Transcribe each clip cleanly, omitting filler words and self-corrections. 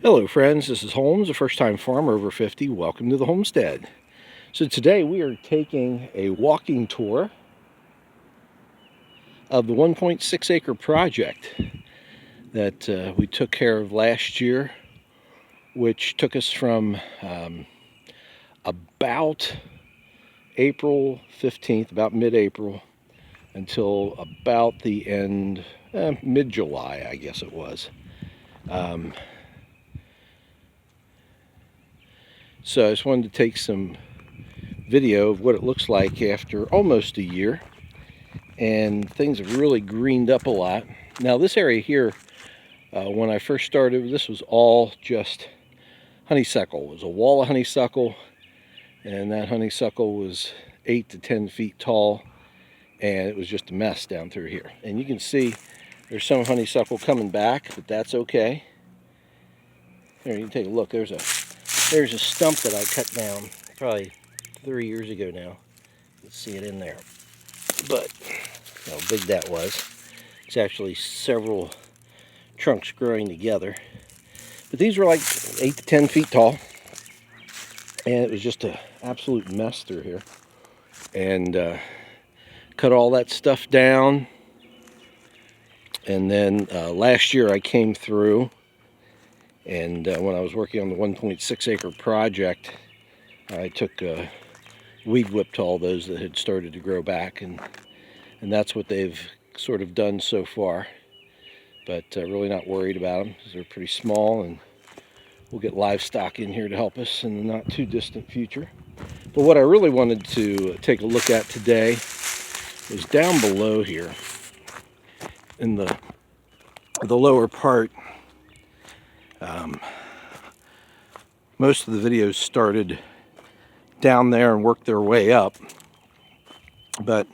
Hello friends, this is Holmes, a first-time farmer over 50. Welcome to the homestead. So today we are taking a walking tour of the 1.6 acre project that we took care of last year, which took us from about April 15th, about mid-April, until about the end, mid-July, I guess it was. So I just wanted to take some video of what it looks like after almost a year, and things have really greened up a lot. Now this area here, when I first started, this was all just honeysuckle. It was a wall of honeysuckle, and that honeysuckle was 8 to 10 feet tall, and it was just a mess down through here. And you can see there's some honeysuckle coming back, but that's okay. Here, you can take a look. There's a stump that I cut down probably 3 years ago now. Let's see it in there. But how big that was. It's actually several trunks growing together. But these were like 8 to 10 feet tall. And it was just an absolute mess through here. And cut all that stuff down. And then last year I came through, and when I was working on the 1.6 acre project, I took weed whipped all those that had started to grow back, and that's what they've sort of done so far. But really not worried about them, because they're pretty small, and we'll get livestock in here to help us in the not too distant future. But what I really wanted to take a look at today is down below here in the lower part. Most of the videos started down there and worked their way up, but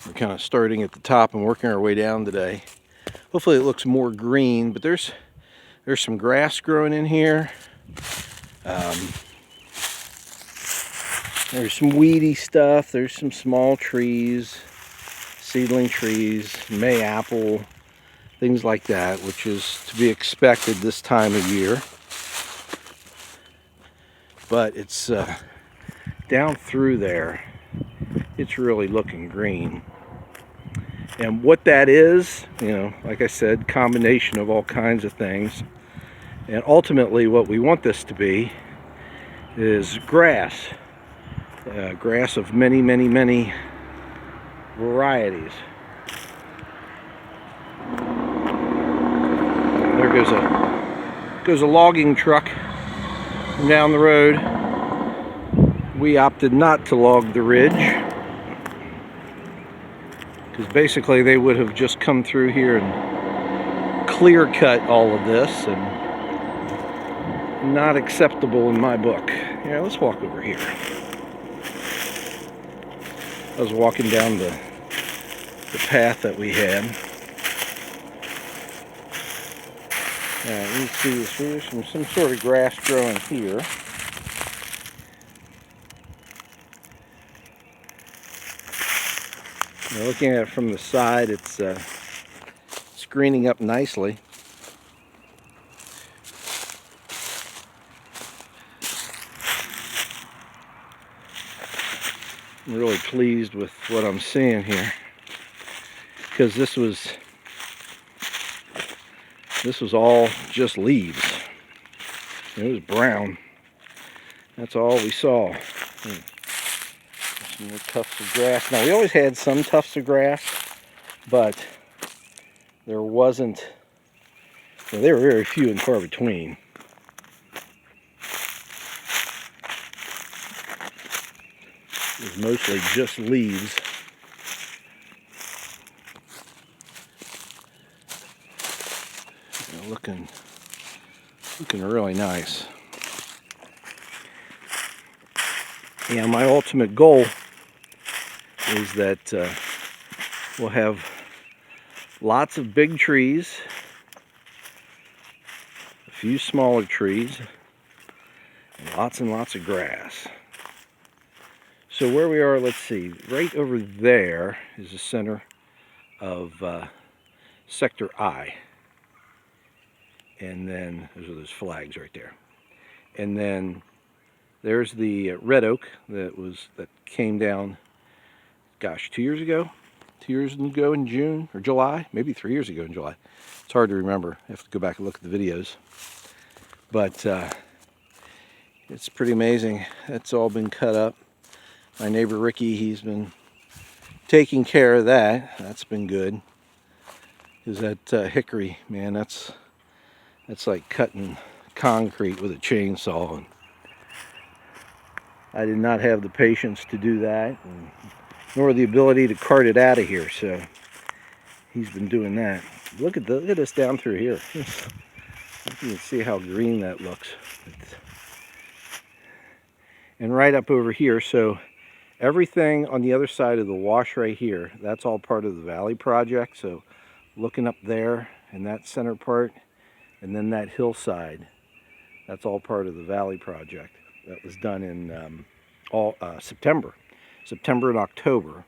we're kind of starting at the top and working our way down today. Hopefully it looks more green, but there's some grass growing in here. There's some weedy stuff. There's some small trees, seedling trees, May apple, things like that, which is to be expected this time of year. But it's down through there, it's really looking green. And what that is, like I said, combination of all kinds of things. And ultimately what we want this to be is grass. Grass of many, many, many varieties. There goes a logging truck down the road. We opted not to log the ridge, because basically they would have just come through here and clear cut all of this, and not acceptable in my book. Yeah, let's walk over here. I was walking down the path that we had. You can see there's some sort of grass growing here. Now, looking at it from the side, it's greening up nicely. I'm really pleased with what I'm seeing here, because this was all just leaves. It was brown. That's all we saw. Some more tufts of grass. Now, we always had some tufts of grass, but there wasn't, they were very few and far between. It was mostly just leaves. Looking really nice. Yeah, my ultimate goal is that we'll have lots of big trees, a few smaller trees, and lots of grass. So where we are, let's see, right over there is the center of Sector I. And then those are those flags right there. And then there's the red oak that came down, gosh, 2 years ago? 2 years ago in June or July? Maybe 3 years ago in July. It's hard to remember. I have to go back and look at the videos. But it's pretty amazing. It's all been cut up. My neighbor Ricky, he's been taking care of that. That's been good. Because that hickory, man, that's like cutting concrete with a chainsaw. And I did not have the patience to do that, nor the ability to cart it out of here. So he's been doing that. Look at this down through here. You can see how green that looks. And right up over here, so everything on the other side of the wash right here, that's all part of the Valley Project. So looking up there and that center part, and then that hillside, that's all part of the Valley Project. That was done in September and October,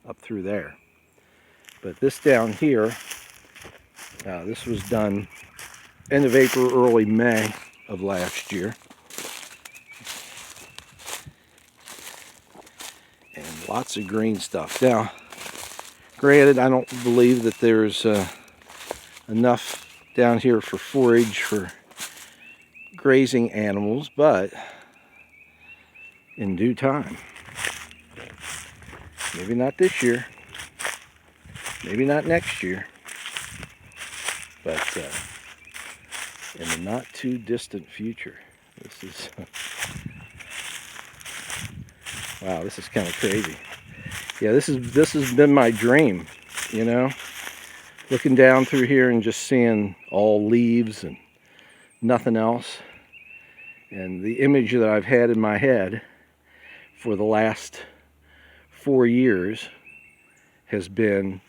up through there. But this down here, this was done end of April, early May of last year. And lots of green stuff. Now, granted, I don't believe that there's enough down here for forage for grazing animals, but in due time. Maybe not this year, maybe not next year, but in the not too distant future. This is wow, this is kind of crazy. Yeah, this has been my dream, you know, looking down through here and just seeing all leaves and nothing else. And the image that I've had in my head for the last 4 years has been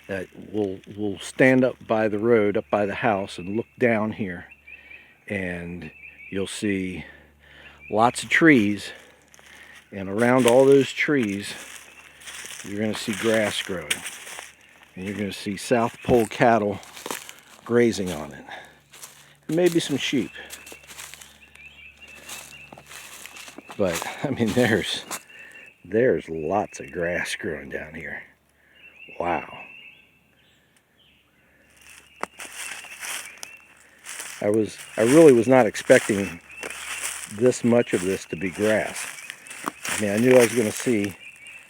that we'll stand up by the road, up by the house, and look down here, and you'll see lots of trees, and around all those trees you're going to see grass growing, and you're going to see South Pole cattle grazing on it, and maybe some sheep. But I mean, there's lots of grass growing down here. Wow. I really was not expecting this much of this to be grass. I mean, I knew I was going to see,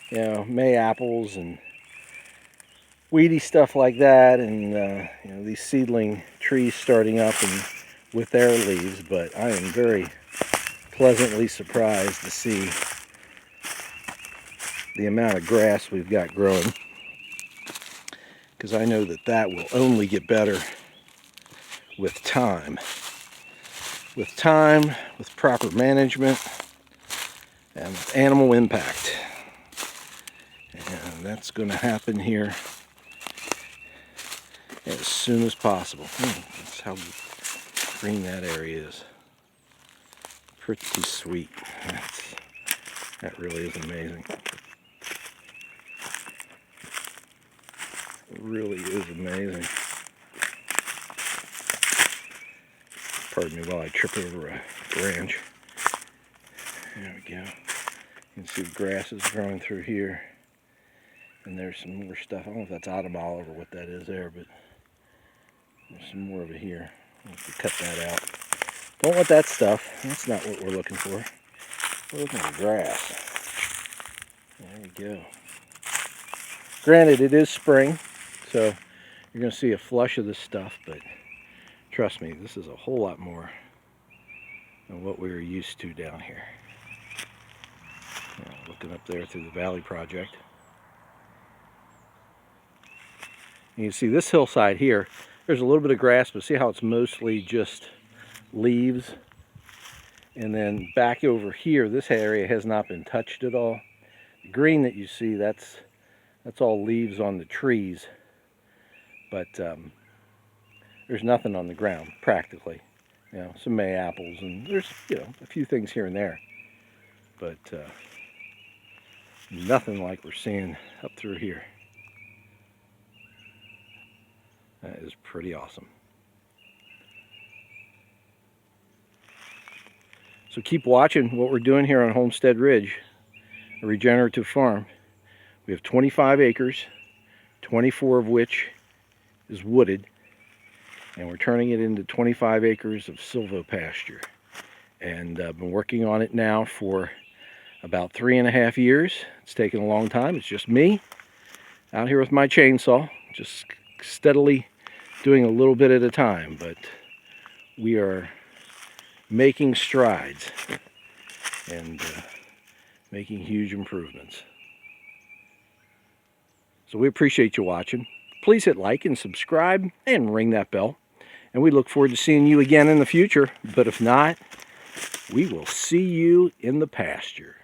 you know, May apples and weedy stuff like that, and you know, these seedling trees starting up and with their leaves. But I am very pleasantly surprised to see the amount of grass we've got growing, because I know that will only get better with time. With time, with proper management, and with animal impact. And that's going to happen here as soon as possible. That's how green that area is. Pretty sweet. That really is amazing. It really is amazing. Pardon me while I trip over a branch. There we go. You can see the grass is growing through here. And there's some more stuff. I don't know if that's autumn olive or what that is there, but there's some more of it here. I'll have to cut that out. Don't want that stuff. That's not what we're looking for. We're looking for grass. There we go. Granted, it is spring, so you're going to see a flush of this stuff, but trust me, this is a whole lot more than what we were used to down here. Looking up there through the Valley Project. And you see this hillside here, there's a little bit of grass, but see how it's mostly just leaves? And then back over here, this area has not been touched at all. The green that you see, that's all leaves on the trees. But there's nothing on the ground, practically. You know, some May apples, and there's, you know, a few things here and there. But nothing like we're seeing up through here. That is pretty awesome. So keep watching what we're doing here on Homestead Ridge, a regenerative farm. We have 25 acres, 24 of which is wooded, and we're turning it into 25 acres of silvopasture. And I've been working on it now for about 3.5 years. It's taken a long time. It's just me out here with my chainsaw, just steadily doing a little bit at a time, but we are making strides and making huge improvements. So we appreciate you watching. Please hit like and subscribe and ring that bell. And we look forward to seeing you again in the future. But if not, we will see you in the pasture.